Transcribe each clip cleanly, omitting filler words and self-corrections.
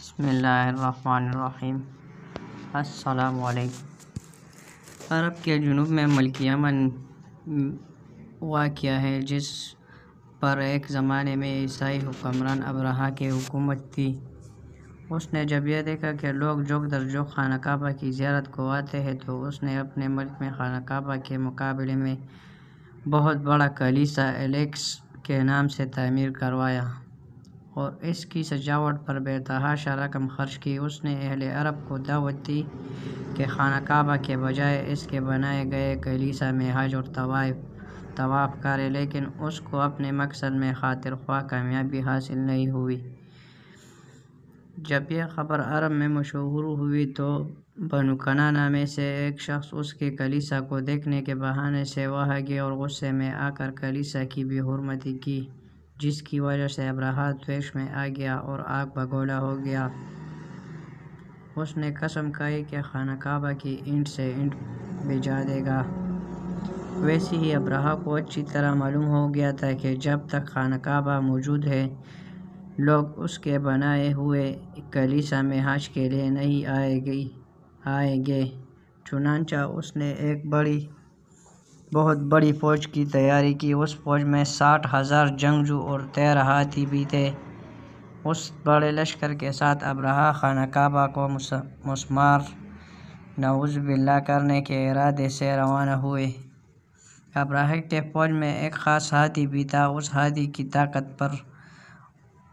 بسم اللہ الرحمن الرحیم۔ السلام علیکم۔ عرب کے جنوب میں ملک یمن واقع ہے، جس پر ایک زمانے میں عیسائی حکمران ابرہہ کی حکومت تھی۔ اس نے جب یہ دیکھا کہ لوگ جوک در جوک خانہ کعبہ کی زیارت کو آتے ہیں تو اس نے اپنے ملک میں خانہ کعبہ کے مقابلے میں بہت بڑا کلیسا الیکس کے نام سے تعمیر کروایا اور اس کی سجاوٹ پر بے تحاشا رقم خرچ کی۔ اس نے اہل عرب کو دعوت دی کہ خانہ کعبہ کے بجائے اس کے بنائے گئے کلیسا میں حج اور طواف کرے، لیکن اس کو اپنے مقصد میں خاطر خواہ کامیابی حاصل نہیں ہوئی۔ جب یہ خبر عرب میں مشہور ہوئی تو بنو کنانہ میں سے ایک شخص اس کے کلیسا کو دیکھنے کے بہانے سے وہاں گیا اور غصے میں آ کر کلیسا کی بے حرمتی کی، جس کی وجہ سے ابرہہ طیش میں آ گیا اور آگ بگولا ہو گیا۔ اس نے قسم کھائی کہ خانہ کعبہ کی اینٹ سے اینٹ بجا دے گا۔ ویسے ہی ابرہہ کو اچھی طرح معلوم ہو گیا تھا کہ جب تک خانہ کعبہ موجود ہے لوگ اس کے بنائے ہوئے کلیسا میں حج کے لیے نہیں آئیں گے۔ چنانچہ اس نے ایک بہت بڑی فوج کی تیاری کی۔ اس فوج میں 60,000 جنگجو اور 13 ہاتھی بھی تھے۔ اس بڑے لشکر کے ساتھ ابرہہ خانہ کعبہ کو مسمار نعوذ باللہ کرنے کے ارادے سے روانہ ہوئے۔ ابرہہ کے فوج میں ایک خاص ہاتھی بھی تھا۔ اس ہاتھی کی طاقت پر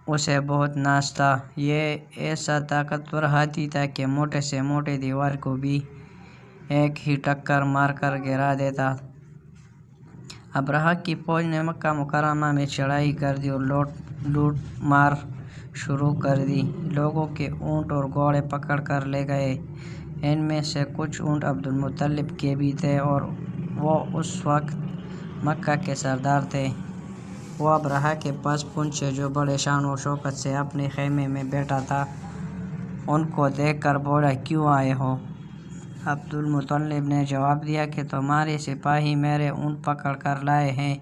اسے بہت ناز تھا۔ یہ ایسا طاقتور ہاتھی تھا کہ موٹے سے موٹے دیوار کو بھی ایک ہی ٹکر مار کر گرا دیتا۔ ابرہہ کی فوج نے مکہ مکرمہ میں چڑھائی کر دی اور لوٹ مار شروع کر دی۔ لوگوں کے اونٹ اور گھوڑے پکڑ کر لے گئے۔ ان میں سے کچھ اونٹ عبدالمطلب کے بھی تھے اور وہ اس وقت مکہ کے سردار تھے۔ وہ ابرہہ کے پاس پہنچے جو بڑے شان و شوکت سے اپنے خیمے میں بیٹھا تھا۔ ان کو دیکھ کر بولا، کیوں آئے ہو؟ عبدالمطلب نے جواب دیا کہ تمہارے سپاہی میرے اونٹ پکڑ کر لائے ہیں۔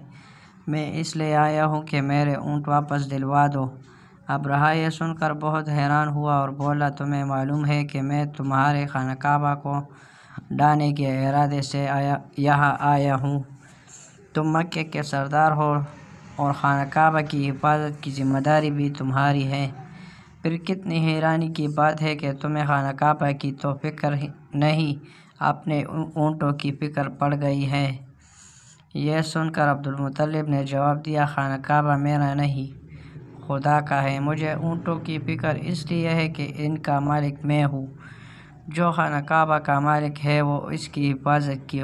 میں اس لیے آیا ہوں کہ میرے اونٹ واپس دلوا دو۔ ابرہہ یہ سن کر بہت حیران ہوا اور بولا، تمہیں معلوم ہے کہ میں تمہارے خانہ کعبہ کو ڈھانے کے ارادے سے یہاں آیا ہوں۔ تم مکے کے سردار ہو اور خانہ کعبہ کی حفاظت کی ذمہ داری بھی تمہاری ہے۔ پھر کتنی حیرانی کی بات ہے کہ تمہیں خانہ کعبہ کی تو فکر نہیں، اپنے اونٹوں کی فکر پڑ گئی ہے۔ یہ سن کر عبدالمطلب نے جواب دیا، خانہ کعبہ میرا نہیں، خدا کا ہے۔ مجھے اونٹوں کی فکر اس لیے ہے کہ ان کا مالک میں ہوں۔ جو خانہ کعبہ کا مالک ہے وہ اس کی حفاظت کی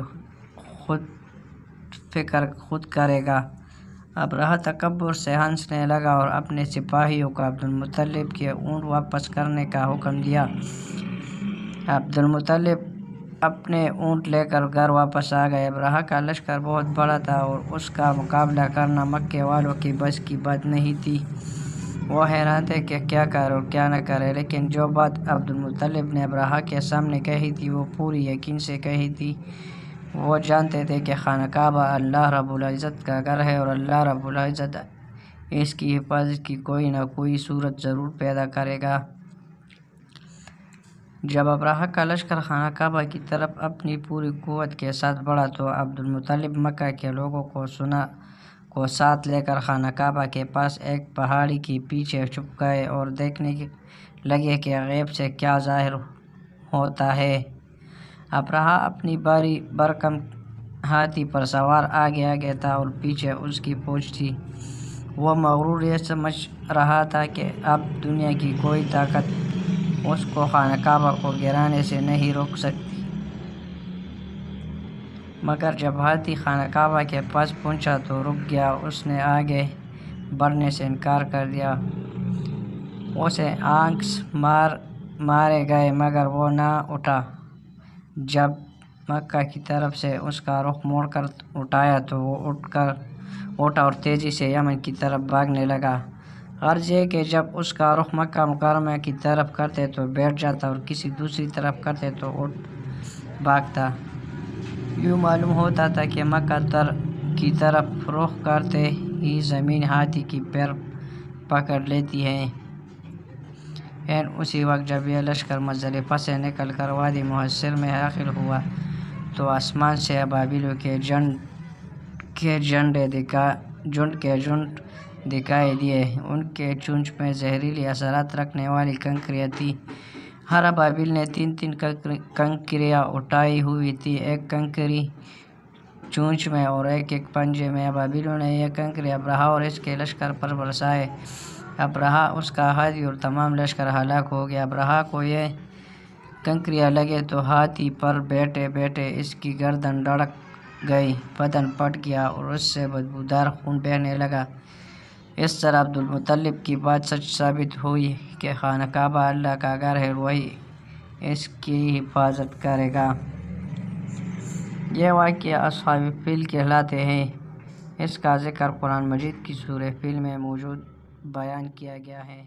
فکر خود کرے گا۔ ابرہہ تکبر سے ہنسنے لگا اور اپنے سپاہیوں کو عبدالمطلب کے اونٹ واپس کرنے کا حکم دیا۔ عبدالمطلب اپنے اونٹ لے کر گھر واپس آ گئے۔ ابرہہ کا لشکر بہت بڑا تھا اور اس کا مقابلہ کرنا مکے والوں کی بس کی بات نہیں تھی۔ وہ حیران تھے کہ کیا کرے اور کیا نہ کرے، لیکن جو بات عبدالمطلب نے ابرہہ کے سامنے کہی تھی وہ پوری یقین سے کہی تھی۔ وہ جانتے تھے کہ خانہ کعبہ اللہ رب العزت کا گھر ہے اور اللہ رب العزت اس کی حفاظت کی کوئی نہ کوئی صورت ضرور پیدا کرے گا۔ جب ابرہہ کا لشکر خانہ کعبہ کی طرف اپنی پوری قوت کے ساتھ بڑھا تو عبدالمطلب مکہ کے لوگوں کو ساتھ لے کر خانہ کعبہ کے پاس ایک پہاڑی کے پیچھے چھپ گئے اور دیکھنے لگے کہ غیب سے کیا ظاہر ہوتا ہے۔ ابرہہ اپنی بھاری بھرکم ہاتھی پر سوار آگے تھا اور پیچھے اس کی فوج تھی۔ وہ مغرور یہ سمجھ رہا تھا کہ اب دنیا کی کوئی طاقت اس کو خانہ کعبہ کو گرانے سے نہیں روک سکتی۔ مگر جب ہاتھی خانہ کعبہ کے پاس پہنچا تو رک گیا۔ اس نے آگے بڑھنے سے انکار کر دیا۔ اسے آنکھ مارے گئے مگر وہ نہ اٹھا۔ جب مکہ کی طرف سے اس کا رخ موڑ کر اٹھایا تو وہ اٹھا اور تیزی سے یمن کی طرف بھاگنے لگا۔ غرض یہ کہ جب اس کا رخ مکہ مکرمہ کی طرف کرتے تو بیٹھ جاتا اور کسی دوسری طرف کرتے تو اٹھ بھاگتا۔ یوں معلوم ہوتا تھا کہ مکہ کی طرف رخ کرتے ہی زمین ہاتھی کی پیر پکڑ لیتی ہے۔ اسی وقت جب یہ لشکر مزدلفہ سے نکل کر وادی محصر میں داخل ہوا تو آسمان سے ابابیلوں کے جھنڈ دکھائی دیے۔ ان کے چونچ میں زہریلی اثرات رکھنے والی کنکریاں تھیں۔ ہر ابابیل نے 3 کنکریاں اٹھائی ہوئی تھیں، ایک کنکری چونچ میں اور ایک پنجے میں۔ ابابیلوں نے یہ کنکریاں ابرہہ اور اس کے لشکر پر برسائے۔ ابرہہ، اس کا ہاتھی اور تمام لشکر ہلاک ہو گیا۔ ابرہہ کو یہ کنکریاں لگے تو ہاتھی پر بیٹھے بیٹھے اس کی گردن دھڑک گئی، بدن پھٹ گیا اور اس سے بدبودار خون بہنے لگا۔ اس طرح عبدالمطلب کی بات سچ ثابت ہوئی کہ خانہ کعبہ اللہ کا گھر ہے، وہی اس کی حفاظت کرے گا۔ یہ واقعہ اصحاب الفیل کہلاتے ہیں۔ اس کا ذکر قرآن مجید کی سورہ فیل میں موجود بیان کیا گیا ہے۔